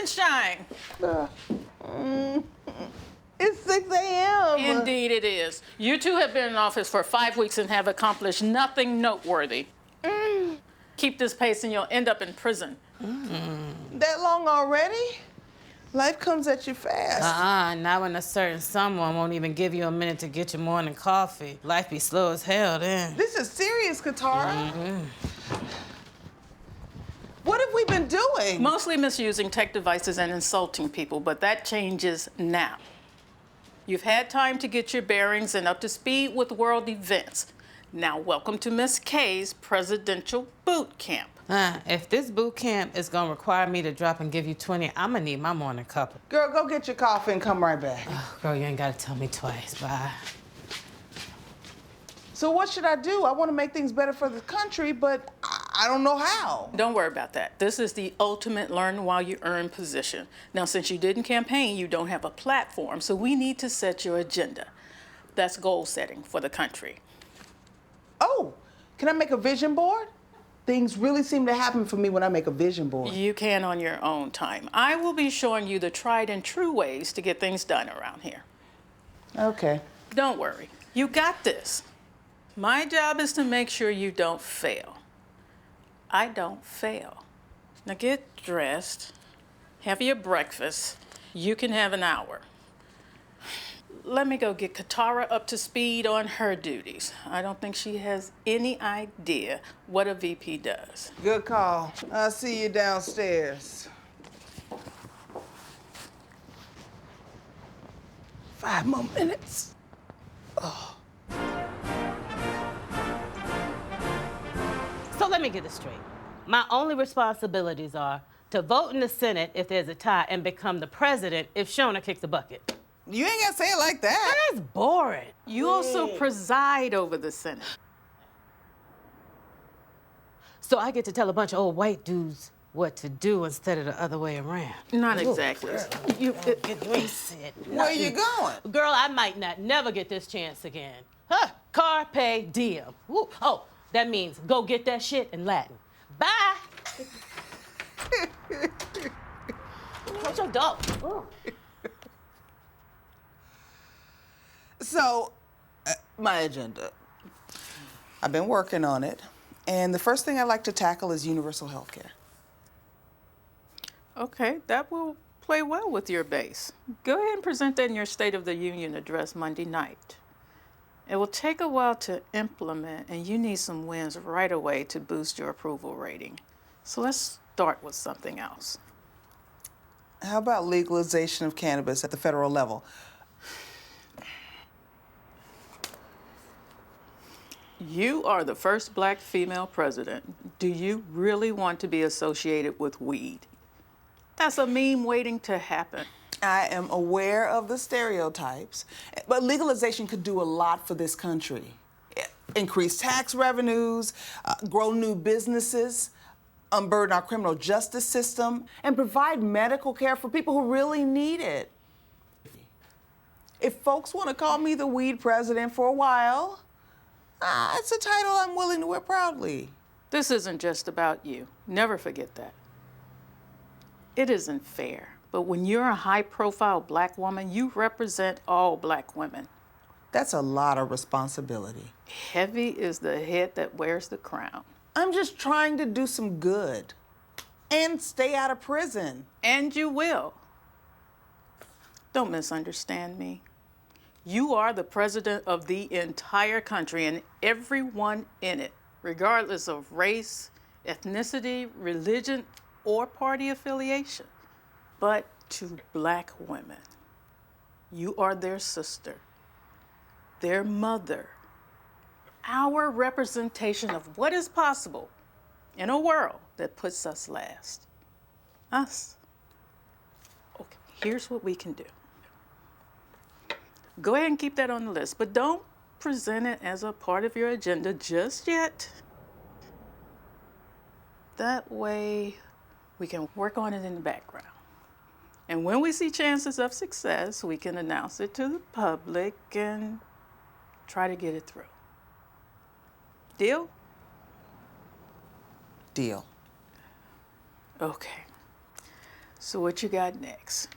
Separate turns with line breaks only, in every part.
and shine.
It's 6 a.m.
Indeed it is. You two have been in office for 5 weeks and have accomplished nothing noteworthy. Keep this pace and you'll end up in prison.
That long already? Life comes at you fast.
Not when a certain someone won't even give you a minute to get your morning coffee. Life be slow as hell then.
This is serious, Kitara. What have we been doing?
Mostly misusing tech devices and insulting people, but that changes now. You've had time to get your bearings and up to speed with world events. Now welcome to Miss K's presidential boot camp.
If this boot camp is gonna require me to drop and give you 20, I'm gonna need my morning cup.
Girl, go get your coffee and come right back.
Oh, girl, you ain't gotta tell me twice. Bye.
So what should I do? I want to make things better for the country, but I don't know how.
Don't worry about that. This is the ultimate learn while you earn position. Now, since you didn't campaign, you don't have a platform, so we need to set your agenda. That's goal setting for the country.
Oh, can I make a vision board? Things really seem to happen for me when I make a vision board.
You can on your own time. I will be showing you the tried and true ways to get things done around here.
Okay.
Don't worry. You got this. My job is to make sure you don't fail. I don't fail. Now get dressed, have your breakfast. You can have an hour. Let me go get Kitara up to speed on her duties. I don't think she has any idea what a VP does.
Good call. I'll see you downstairs. 5 more minutes. Oh.
So let me get this straight. My only responsibilities are to vote in the Senate if there's a tie and become the president if Shona kicks the bucket.
You ain't gotta say it like that.
That's boring.
You also preside over the Senate.
So I get to tell a bunch of old white dudes what to do instead of the other way around.
Not exactly.
You ain't said nothing.
Where you going?
Girl, I might not never get this chance again. Huh, carpe diem. Woo. Oh, that means go get that shit in Latin. Bye. What's your dog? Oh.
So, my agenda. I've been working on it, and the first thing I'd like to tackle is universal health care.
Okay, that will play well with your base. Go ahead and present that in your State of the Union address Monday night. It will take a while to implement, and you need some wins right away to boost your approval rating. So let's start with something else.
How about legalization of cannabis at the federal level?
You are the first Black female president. Do you really want to be associated with weed? That's a meme waiting to happen.
I am aware of the stereotypes, but legalization could do a lot for this country. Increase tax revenues, grow new businesses, unburden our criminal justice system, and provide medical care for people who really need it. If folks want to call me the weed president for a while, it's a title I'm willing to wear proudly.
This isn't just about you. Never forget that. It isn't fair, but when you're a high-profile Black woman, you represent all Black women.
That's a lot of responsibility.
Heavy is the head that wears the crown.
I'm just trying to do some good and stay out of prison.
And you will. Don't misunderstand me. You are the president of the entire country and everyone in it, regardless of race, ethnicity, religion, or party affiliation. But to Black women, you are their sister, their mother, our representation of what is possible in a world that puts us last. Us. Okay, here's what we can do. Go ahead and keep that on the list, but don't present it as a part of your agenda just yet. That way, we can work on it in the background. And when we see chances of success, we can announce it to the public and try to get it through. Deal?
Deal.
Okay. So what you got next?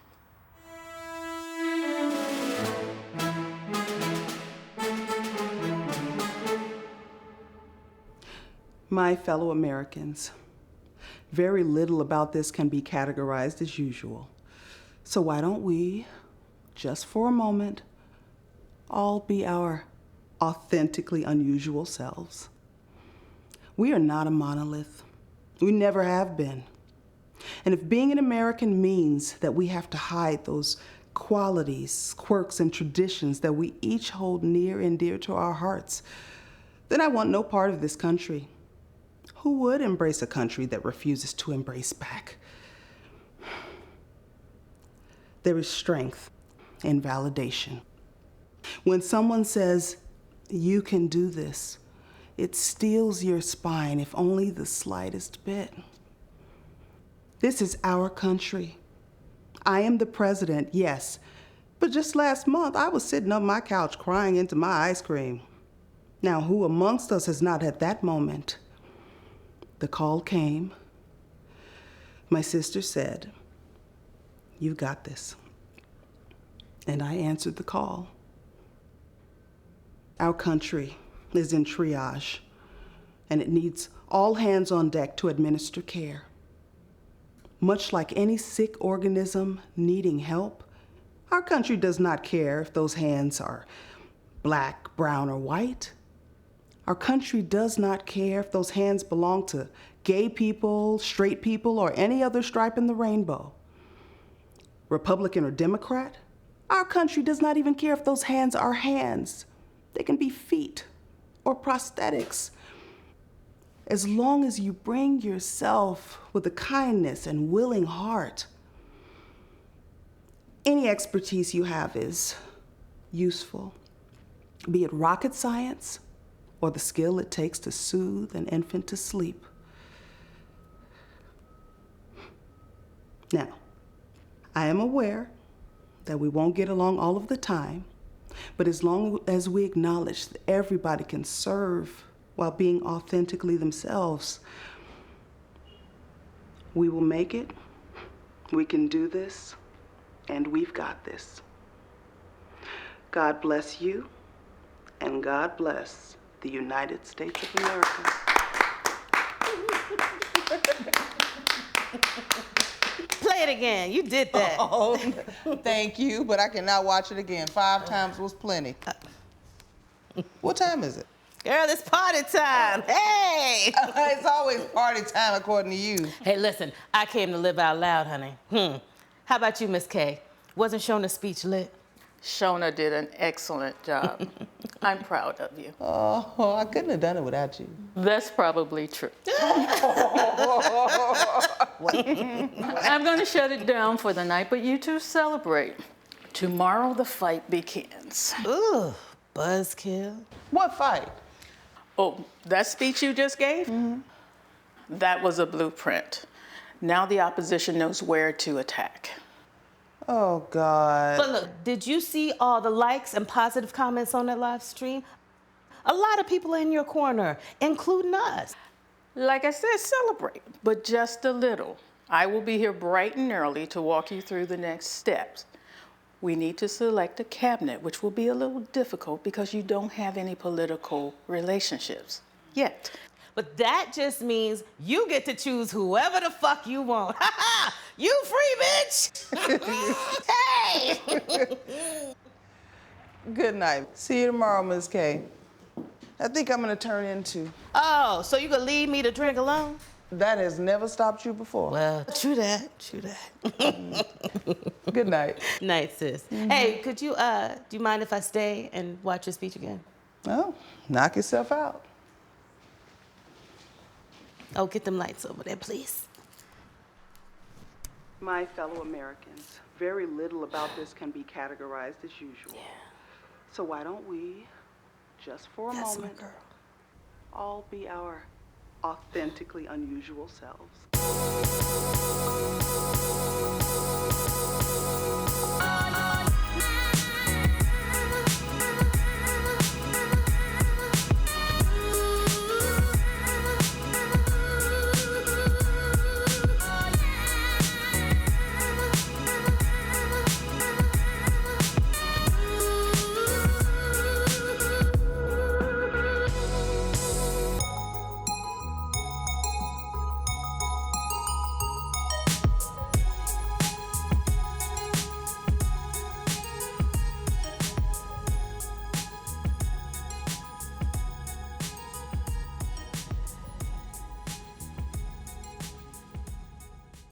My fellow Americans, very little about this can be categorized as usual. So why don't we, just for a moment, all be our authentically unusual selves? We are not a monolith. We never have been. And if being an American means that we have to hide those qualities, quirks, and traditions that we each hold near and dear to our hearts, then I want no part of this country. Who would embrace a country that refuses to embrace back? There is strength in validation. When someone says, "You can do this," it steels your spine, if only the slightest bit. This is our country. I am the president, yes, but just last month I was sitting on my couch crying into my ice cream. Now, who amongst us has not had that moment? The call came. My sister said, "You got this." And I answered the call. Our country is in triage, and it needs all hands on deck to administer care. Much like any sick organism needing help, our country does not care if those hands are black, brown, or white. Our country does not care if those hands belong to gay people, straight people, or any other stripe in the rainbow. Republican or Democrat, our country does not even care if those hands are hands. They can be feet or prosthetics. As long as you bring yourself with a kindness and willing heart, any expertise you have is useful, be it rocket science or the skill it takes to soothe an infant to sleep. Now, I am aware that we won't get along all of the time, but as long as we acknowledge that everybody can serve while being authentically themselves, we will make it, we can do this, and we've got this. God bless you, and God bless the United States of America.
Play it again. You did that.
Oh, thank you, but I cannot watch it again. 5 times was plenty. What time is it?
Girl, it's party time. Hey!
It's always party time according to you.
Hey, listen, I came to live out loud, honey. How about you, Miss K? Wasn't Shona's speech lit?
Shona did an excellent job. I'm proud of you.
Oh, I couldn't have done it without you.
That's probably true. I'm going to shut it down for the night, but you two celebrate. Tomorrow the fight begins.
Ooh, buzzkill.
What fight?
Oh, that speech you just gave? That was a blueprint. Now the opposition knows where to attack.
Oh, God.
But look, did you see all the likes and positive comments on that live stream? A lot of people in your corner, including us.
Like I said, celebrate, but just a little. I will be here bright and early to walk you through the next steps. We need to select a cabinet, which will be a little difficult because you don't have any political relationships yet.
But that just means you get to choose whoever the fuck you want. Ha ha! You free, bitch! Hey!
Good night. See you tomorrow, Ms. K. I think I'm gonna turn into.
Oh, so you gonna leave me to drink alone?
That has never stopped you before.
Well, true that, true that.
Good night.
Night, sis. Hey, could you, do you mind if I stay and watch your speech again?
Oh, knock yourself out.
Oh, get them lights over there, please.
My fellow Americans, very little about this can be categorized as usual.
Yeah.
So why don't we, just for a
That's my
moment,
girl.
all be our authentically unusual selves?